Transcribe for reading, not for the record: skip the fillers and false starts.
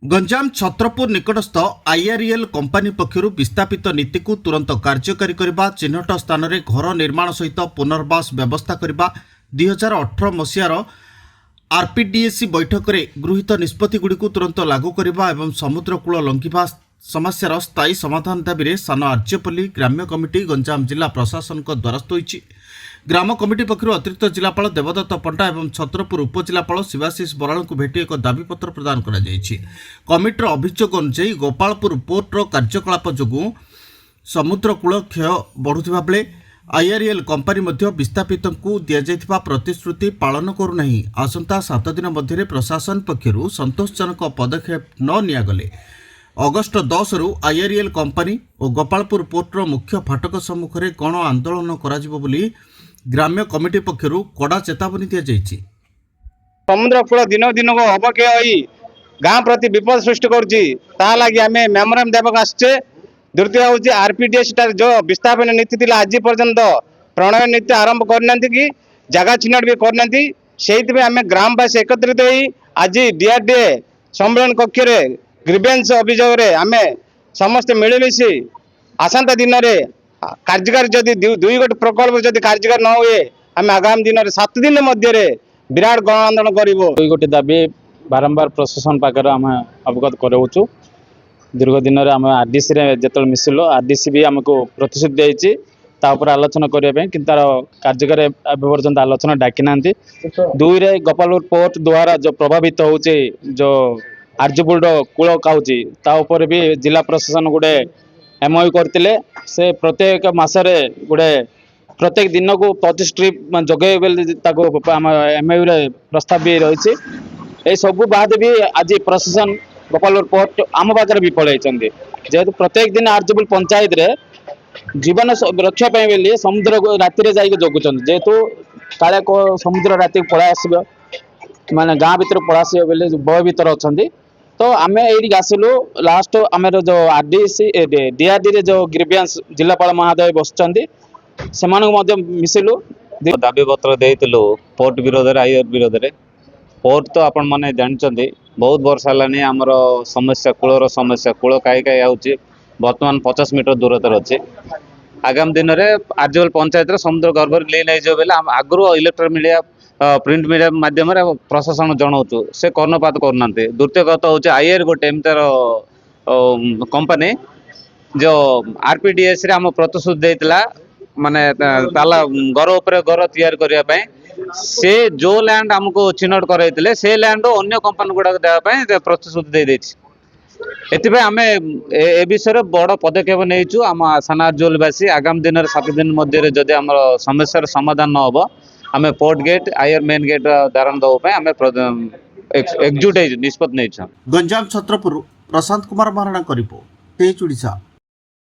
Ganjam Chhatrapur निकटस्थ IRL company पक्षर विस्थापित नीति को तुरंत कार्यकारी करने चिन्हट स्थान में घर निर्माण सहित पुनर्वास व्यवस्था करने 2018 मसीहार आरपीडीएसी बैठक में गृहीत निष्पत्तिगुड़ी तुरंत लागू करने और समुद्रकूल लंघिबा समस्यार स्थायी समाधान दाबी सान आर्जेपल्ली ग्राम्य कमिटी गंजाम जिला प्रशासन द्वारस्थ होईछि। ग्राम कमिटी पक्षर अतिरिक्त जिलापाल देवदत्त पंटा और छत्रपुर उपजिलापाल शिवाशीष बराल को भेटी एक दाबीपत्र प्रदान करा जायछि। कमिटीर अभियोग अनुसार गोपालपुर पोर्टर कार्यकलाप जोगु समुद्रकूल क्षय बढ़ुथिबा बेले आईआरएल कंपानी मध्य विस्थापित को दिया प्रतिश्रुति पालन करूनाही। आसंता 7 दिन मध्य प्रशासन पक्षर संतोषजनक पदक्षेप न नियागले अगस्ट 10 रु आईआरएल कंपानी और गोपालपुर पोर्टर मुख्य फाटक सम्मुख में गण आंदोलन कराजिबो बोली ग्राम्य कमिटी पक्षर कड़ा चेतावनी दी जाइछि। समुद्रकूल दिन दिन को अवक्षय गाँ प्रति विपद सृष्टि करुच्ची लगी आम मेमोराम देवाक आसचे। द्वितीय हूँ आरपीडीएस जो विस्थापन नीति थी आज पर्यंत प्रणय नीति आरंभ करना कि जगह चिन्हट भी करना से आम ग्रामवासी एकत्रित हो आज डीआरडीए सम्मेलन कक्ष ग्रीवेंस अभियोग आम समस्त मिलमिशी आसंता दिन में कार्यकारी जदि 2 गोटे प्रकल्प जदि कार्यकारी न हुए आम आगामी दिन में 7 दिन मध्य विराट गण आंदोलन करूँ। 2 गोटे दाबी बारंबार प्रशासन पाखे आम अवगत कराऊँ। दीर्घ दिन में आम आरडीसी जो मिसिलु आरडीसी भी आमको प्रतिश्रुति देपर आलोचना करने कि तार कार्यकारी एपर्यंत आलोचना डाकी ना। 2 गोपालपुर पोर्ट द्वारा जो प्रभावित हो जो आर्जपुर कूल खाऊँगी तापर भी जिला प्रशासन गोटे एमओयू करते से प्रत्येक मासरे गोटे प्रत्येक दिन को 25 ट्रिप जगे एमओयू प्रस्ताव भी रही। ये सब बाद भी आज प्रशासन गोपालपुर पोर्ट आम पाखे भी पलैं जेहेतु प्रत्येक दिन आर्जपुर पंचायत रे जीवन रक्षा बोली समुद्र को राति जाइए जगुंट जेहेतु काले समुद्र राति पड़ा आस माने गाँ भर पड़ा आस भय भीतर अच्छा। तो आम ये आसिलु लास्ट आम जो आरडीसी डीआरडी जो ग्रीवेंस जिलापाल महोदय बस मिसिलु दाबी पत्र देइतिलु पोर्ट विरोध आईआर विरोध रे। पोर्ट तो आपण माने जानचंदी बहुत वर्ष हलानी आमर समस्या कूल काई काई आउची वर्तमान 50 मीटर दूरतार अच्छे। आगामी दिन में आर्जपुर पंचायत समुद्र गर्भ ले नहीं जो बेले आगु इलेक्ट्रोनिक मीडिया प्रिंट मीडिया माध्यम प्रशासन जनाऊँ से कर्णपात करना। द्वितीय कथा हूँ आईआर गोटे तार कंपनी जो आरपीडीएस आम प्रतिश्रुति देता माने ताला घर उपर घर तैयार करने से जो लैंड आमको चिन्हट कराइले से लैंड अन्य कंपनी गुड़ाक देवाई प्रतिश्रुति देती आम ए विषय बड़ पदक्षेप नहीं आम साना आर्जपुरवासी आगामी दिन 7 दिन मध्य जदि आम समस्या समाधान न हो आम पोर्ट गेट आईआर मेन गेट दारण दवाई आम एकजुट निष्पत्ति नहीं। गंजाम छत्रपुर प्रशांत कुमार महाराणा रिपोर्ट तेज ओडिशा।